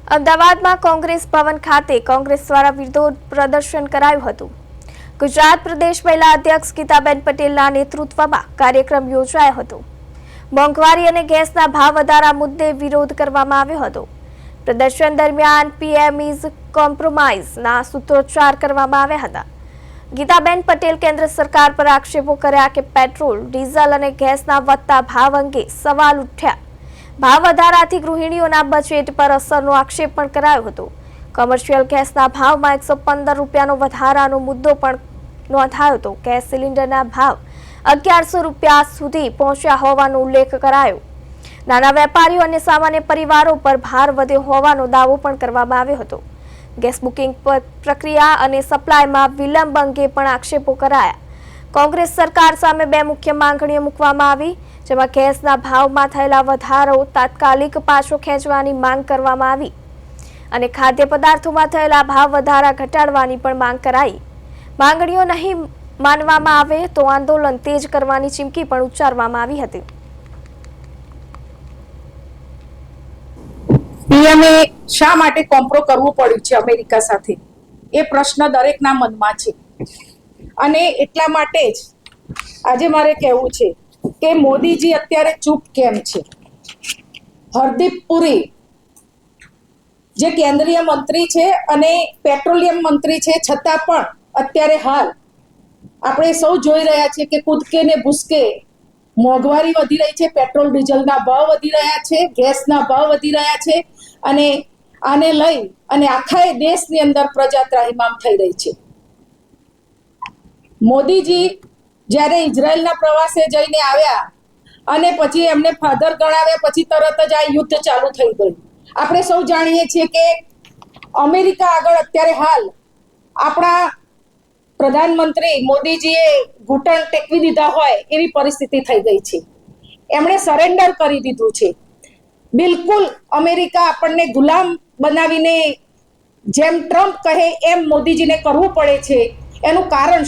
અમદાવાદમાં કોંગ્રેસ ભવન ખાતે કોંગ્રેસ દ્વારા વિરોધ પ્રદર્શન કરાયું હતું। ગુજરાત પ્રદેશ મહિલા અધ્યક્ષ ગીતાબેન પટેલના નેતૃત્વમાં કાર્યક્રમ યોજાયો હતો। મોંઘવારી અને ગેસના ભાવ વધારા મુદ્દે વિરોધ કરવામાં આવ્યો હતો। પ્રદર્શન દરમિયાન પીએમ ઇઝ કોમ્પ્રોમાઇઝના સૂત્રોચ્ચાર કરવામાં આવ્યા હતા। ગીતાબેન પટેલ કેન્દ્ર સરકાર પર આક્ષેપો કર્યા કે પેટ્રોલ, ડીઝલ અને ગેસના વધતા ભાવ અંગે સવાલ ઉઠ્યા। ભાવ વધારાથી ગૃહિણીઓના બજેટ પર અસરનો આક્ષેપ પણ કરાયો હતો। કોમર્શિયલ ગેસના ભાવમાં 115 રૂપિયાનો વધારાનો મુદ્દો પણ નોંધાયો હતો। ગેસ સિલિન્ડરના ભાવ 1100 રૂપિયા સુધી પહોંચ્યા હોવાનો ઉલ્લેખ કરાયો। નાના વેપારીઓ અને સામાન્ય પરિવારો પર ભાર વધ્યો હોવાનો દાવો પણ કરવામાં આવ્યો હતો। ગેસ બુકિંગ પ્રક્રિયા અને સપ્લાયમાં વિલંબ અંગે પણ આક્ષેપો કરાયા। કોંગ્રેસ સરકાર સામે બે મુખ્ય માંગણીઓ મૂકવામાં આવી, જેમાં ગેસના ભાવમાં થયેલા વધારો તાત્કાલિક પાછો ખેંચવાની માંગ કરવામાં આવી અને ખાદ્ય પદાર્થોમાં થયેલા ભાવ વધારા ઘટાડવાની પણ માંગ કરાઈ। માંગણીઓ નહીં માનવામાં આવે તો આંદોલન તેજ કરવાની ચીમકી પણ ઉચ્ચારવામાં આવી હતી। પીએમએ શા માટે કોમ્પ્રો કરવું પડ્યું છે અમેરિકા સાથે, એ પ્રશ્ન દરેકના મનમાં છે અને એટલા માટે જ આજે મારે કહેવું છે કે મોદીજી અત્યારે ચૂપ કેમ છે। હરદીપ પુરી જે કેન્દ્રીય મંત્રી છે અને પેટ્રોલિયમ મંત્રી છે, છતાં પણ અત્યારે હાલ આપણે સૌ જોઈ રહ્યા છીએ કે કૂદકે ને ભૂસકે મોંઘવારી વધી રહી છે, પેટ્રોલ ડીઝલના ભાવ વધી રહ્યા છે, ગેસના ભાવ વધી રહ્યા છે અને આને લઈ અને આખા દેશની અંદર પ્રજા ત્રાહિમામ થઈ રહી છે। મોદીજી જ્યારે ઇઝરાયલના પ્રવાસે જઈને આવ્યા અને પછી એમને ફાધર ગણાવ્યા, પછી તરત જ આ યુદ્ધ ચાલુ થઈ ગયું। આપણે સૌ જાણીએ છીએ કે અમેરિકા આગળ અત્યારે હાલ આપણા પ્રધાનમંત્રી મોદીજીએ ઘૂંટણ ટેકવી દીધા હોય એવી પરિસ્થિતિ થઈ ગઈ છે। એમણે સરેન્ડર કરી દીધું છે। બિલકુલ અમેરિકા આપણને ગુલામ બનાવીને જેમ ટ્રમ્પ કહે એમ મોદીજીને કરવું પડે છે। એનું કારણ